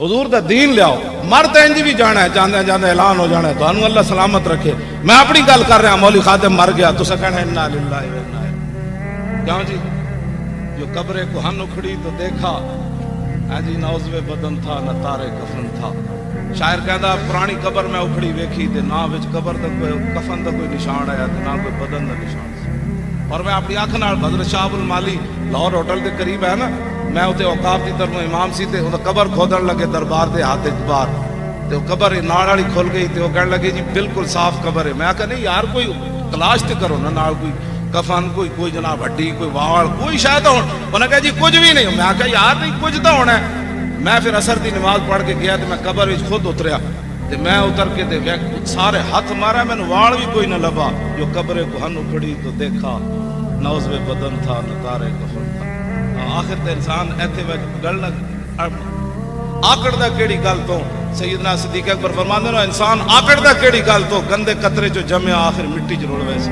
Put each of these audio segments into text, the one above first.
حضور دا دین لیاؤ. مرد انج بھی جانا ہے, جاندے جاندے اعلان ہو جانا ہے, تو انو اللہ سلامت رکھے. میں اپنی گل کر رہا, مولی خادم مر گیا تو کہنا ہے انا للہ و انا الیہ. کیوں جی؟ جو قبر کوہن اکھڑی تو دیکھا جی نہ عضو بدن تھا نہ تارے کفن تھا. شاعر کہندا پرانی قبر میں اکھڑی ویکھی تے نہ وچ قبر دا کوئی کفن دا کوئی نشان آیا تے نہ کوئی بدن دا نشان. اور میں اپنی آنکھ نال حضرت شاہ المالی لاہور ہوٹل دے قریب ہے نا, میں اتنے اوقاف کی طرف امام سی تے قبر کھودن لگے دربار دے ہاتھ بار تے قبر نال والی کھل گئی تے وہ کہنے لگے جی بالکل صاف قبر ہے. میں کہا نہیں یار کوئی تلاش تے کرو نا, نال کوئی کفن کوئی جناب ہڈی کوئی وال کوئی شاید ہو. انہوں نے کہا جی کچھ بھی نہیں. میں کہا یار نہیں کچھ تو ہونا ہے. میں پھر اثر دی نماز پڑھ کے گیا تے میں قبر وچ خود اتریا تے میں اتر کے تے سارے ہاتھ مارا, میں وال بھی کوئی نہ لبا. جو قبر کوہن اکھڑی تو دیکھا نہ عضو بدن تھا نہ تارے کفن تھا. آخر تے انسان ایتھے گل آکڑ دا کیڑی گل تو سیدنا صدیق اکبر فرماندے نے انسان آکڑ دا کیڑی گل تو گندے قطرے جو جمیا آخر مٹی چ رل ویسے.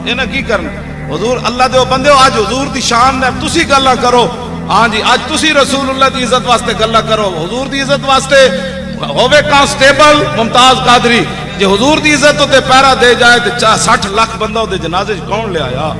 انہاں کی کرن حضور اللہ دے بندے ہو, اج حضور دی شان ہے تسی گلاں کرو. ہاں جی اج تسی رسول اللہ دی عزت واسطے گلاں کرو, حضور دی عزت واسطے ہوے کانسٹیبل ممتاز قادری جے حضور دی عزت تے پیرا دے جائے تے 60 لاکھ بندہ دے جنازے کون لے آیا.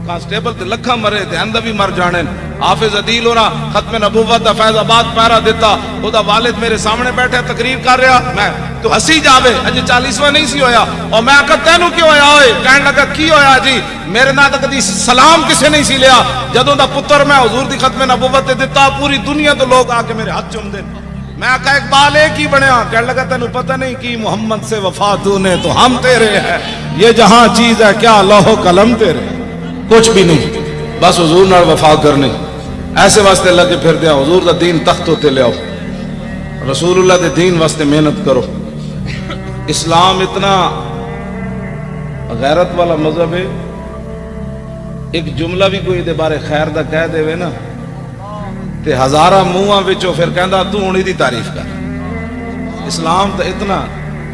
کانسٹیبل تے لکھاں مرے تے اندر بھی مر جانے. حافظ عدیل ہونا ختم نبوت دا فیض آباد پیرا دیتا, او دا والد میرے سامنے بیٹھے تقریر کر رہا, میں تو ہسی جاوے اج 40واں نہیں سی ہویا. اور میں آکھا تینوں کیوں ہویا ہوئے؟ کہنے لگا کی ہویا جی میرے نہ تک دی سلام کسے نہیں سی لیا. جدوں دا پتر میں حضور دی ختم نبوت تے دیتا پوری دنیا تو لوگ آ کے میرے ہاتھ چوم دے. میں آکھا اقبال ایک ہی بنیا. کہنے لگا تینوں پتہ نہیں کی محمد سے وفا تو نے تو ہم تیرے ہیں, یہ جہاں چیز ہے کیا لوح و قلم تیرے, کچھ بھی نہیں بس حضور نال وفا کرنے. ایسے واسطے اللہ کے پھر دیا حضور دا دین تخت ہوتے لے آؤ, رسول اللہ دے دین واسطے محنت کرو. اسلام اتنا غیرت والا مذہب ہے, ایک جملہ بھی کوئی دے بارے خیر دا کہہ دے وے نا تے ہزارہ منہاں وچوں پھر کہندا تو ہن دی تعریف کر. اسلام تے اتنا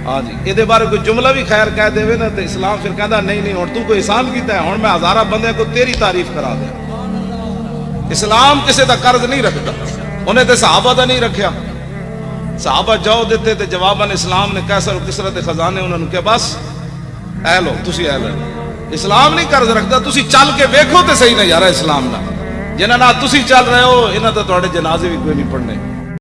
ہاں جی یہ بارے کوئی جملہ بھی خیر کہہ دے وے نا تے اسلام پھر کہندا نہیں نہیں ہن تو کوئی احسان کیتا ہے, ہن میں ہزارہ بندے کو تیری تعریف کرا دیا. اسلام کسے دا قرض نہیں رکھتا, انہیں تے صحابہ دا نہیں رکھیا. صحابہ جاؤ دیتے تے جواباً اسلام نے کیسر و کسرت خزانے انہوں نے کہ بس اے لو تسی اے لو. اسلام نہیں قرض رکھتا, تسی چل کے ویکھو تے صحیح نہ یارا اسلام نہ, جنہاں نال تسی چل رہے ہو انہاں تے تواڈے جنازے بھی کوئی نہیں پڑھنے.